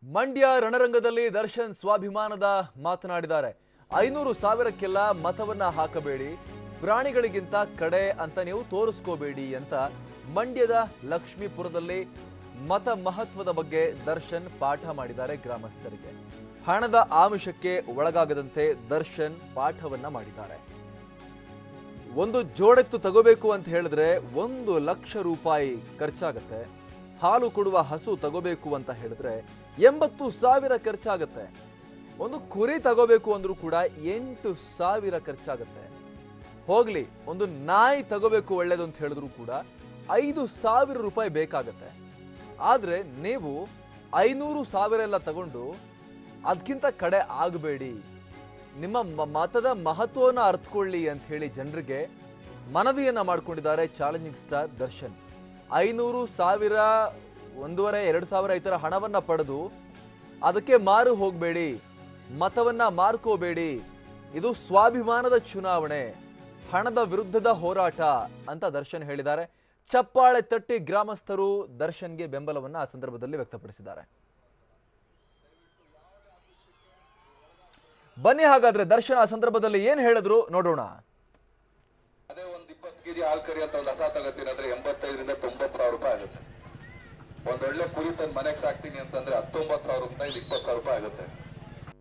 ಮಂಡ್ಯ ರಣರಂಗದಲ್ಲಿ ದರ್ಶನ್ ಸ್ವಾಭಿಮಾನದ ಮಾತನಾಡಿದ್ದಾರೆ. 500,000ಕ್ಕೆಲ್ಲ ಮತವನ್ನ ಹಾಕಬೇಡಿ, ಪ್ರಾಣಿಗಳಿಗಿಂತ ಕಡೆ ಅಂತ ನೀವು ತೋರಿಸ್ಕೋಬೇಡಿ ಅಂತ ಮಂಡ್ಯದ ಲಕ್ಷ್ಮೀಪುರದಲ್ಲಿ ಮತ ಮಹತ್ವದ ಬಗ್ಗೆ ದರ್ಶನ್ ಪಾಠ ಮಾಡಿದ್ದಾರೆ ಗ್ರಾಮಸ್ಥರಿಗೆ. ಹಣದ ಆಮಿಷಕ್ಕೆ ಒಳಗಾಗದಂತೆ ದರ್ಶನ್ ಪಾಠವನ್ನ ಮಾಡಿದ್ದಾರೆ. ಒಂದು ಜೋಡೆತ್ತು ತಗೋಬೇಕು ಅಂತ ಹೇಳಿದ್ರೆ 1,00,000 ರೂಪಾಯಿ ಖರ್ಚಾಗತ್ತೆ. ಹಾಲು ಕೊಡುವ ಹಸು ತಗೋಬೇಕು ಅಂತ ಹೇಳಿದ್ರೆ 80,000 ಖರ್ಚಾಗತ್ತೆ. ಒಂದು ಕುರಿ ತಗೋಬೇಕು ಅಂದ್ರೂ ಕೂಡ 8,000 ಖರ್ಚಾಗತ್ತೆ. ಹೋಗ್ಲಿ, ಒಂದು ನಾಯಿ ತಗೋಬೇಕು ಒಳ್ಳೇದು ಅಂತ ಹೇಳಿದ್ರು ಕೂಡ 5,000 ರೂಪಾಯಿ ಬೇಕಾಗತ್ತೆ. ಆದ್ರೆ ನೀವು 500,000 ಎಲ್ಲ ತಗೊಂಡು ಅದಕ್ಕಿಂತ ಕಡೆ ಆಗಬೇಡಿ, ನಿಮ್ಮ ಮತದ ಮಹತ್ವವನ್ನು ಅರ್ಥಕೊಳ್ಳಿ ಅಂತ ಹೇಳಿ ಜನರಿಗೆ ಮನವಿಯನ್ನ ಮಾಡಿಕೊಂಡಿದ್ದಾರೆ ಚಾಲೆಂಜಿಂಗ್ ಸ್ಟಾರ್ ದರ್ಶನ್. 500,000, 1,500-2,000 ಈ ಥರ ಹಣವನ್ನ ಪಡೆದು ಅದಕ್ಕೆ ಮಾರು ಹೋಗಬೇಡಿ, ಮತವನ್ನ ಮಾರ್ಕೋಬೇಡಿ. ಇದು ಸ್ವಾಭಿಮಾನದ ಚುನಾವಣೆ, ಹಣದ ವಿರುದ್ಧದ ಹೋರಾಟ ಅಂತ ದರ್ಶನ್ ಹೇಳಿದ್ದಾರೆ. ಚಪ್ಪಾಳೆ ತಟ್ಟಿ ಗ್ರಾಮಸ್ಥರು ದರ್ಶನ್ಗೆ ಬೆಂಬಲವನ್ನ ಆ ಸಂದರ್ಭದಲ್ಲಿ ವ್ಯಕ್ತಪಡಿಸಿದ್ದಾರೆ. ಬನ್ನಿ ಹಾಗಾದ್ರೆ ದರ್ಶನ್ ಆ ಸಂದರ್ಭದಲ್ಲಿ ಏನ್ ಹೇಳಿದ್ರು ನೋಡೋಣ. ಅದೇ ಒಂದು 20 ಕೆಜಿ ಹಾಲು ಕರಿ ಅಂತ ಒಂದು ಹಸ ತಗೋತೀನಿ ಅಂದ್ರೆ 85,000 - 90,000 ರೂಪಾಯಿ ಆಗುತ್ತೆ. ಒಂದೊಳ್ಳೆ ಕುರಿ ತಂದು ಮನೆಗೆ ಸಾಕ್ತೀನಿ ಅಂತಂದ್ರೆ 19,000 ರೂಪಾಯಿ 20,000 ರೂಪಾಯಿ ಆಗುತ್ತೆ.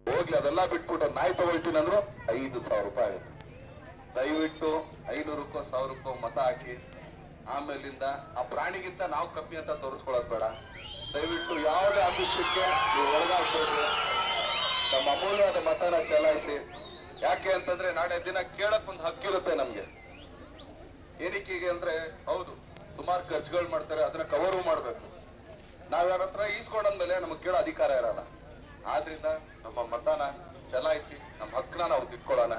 ಹೋಗ್ಲಿ, ಅದೆಲ್ಲ ಬಿಟ್ಬಿಟ್ಟು ನಾಯಿ ತಗೊಳ್ತೀನಿ ಅಂದ್ರು 5,000 ರೂಪಾಯಿ ಆಗುತ್ತೆ. ದಯವಿಟ್ಟು 500ಕ್ಕೋ 1,000ಕ್ಕೋ ಮತ ಹಾಕಿ ಆಮೇಲಿಂದ ಆ ಪ್ರಾಣಿಗಿಂತ ನಾವು ಕಮ್ಮಿ ಅಂತ ತೋರಿಸ್ಕೊಳ್ಳೋದು ಬೇಡ. ದಯವಿಟ್ಟು ಯಾವುದೇ ಆಮಿಷಕ್ಕೆ ನೀವು ಒಳಗಾಗ್ಬೇಡ್ರಿ. ನಮ್ಮ ಅಮೂಲ್ಯವಾದ ಮತನ ಚಲಾಯಿಸಿ. ಯಾಕೆ ಅಂತಂದ್ರೆ ನಾಳೆ ದಿನ ಕೇಳಕ್ ಒಂದು ಹಕ್ಕಿರುತ್ತೆ ನಮ್ಗೆ. ಏನಕ್ಕೆ ಅಂದ್ರೆ ಹೌದು, ಸುಮಾರು ಖರ್ಚುಗಳು ಮಾಡ್ತಾರೆ, ಅದನ್ನ ಕವರ್ ಮಾಡ್ಬೇಕು. ನಾವ್ ಯಾರ ಹತ್ರ ಈಸ್ಕೊಂಡಂದ್ಮೇಲೆ ನಮಗ್ ಕೇಳೋ ಅಧಿಕಾರ ಇರಲ್ಲ. ಆದ್ರಿಂದ ನಮ್ಮ ಮತನ ಚಲಾಯಿಸಿ ನಮ್ಮ ಹಕ್ಕನ್ನ ನಾವು ತಿಳ್ಕೊಳ್ಳೋಣ.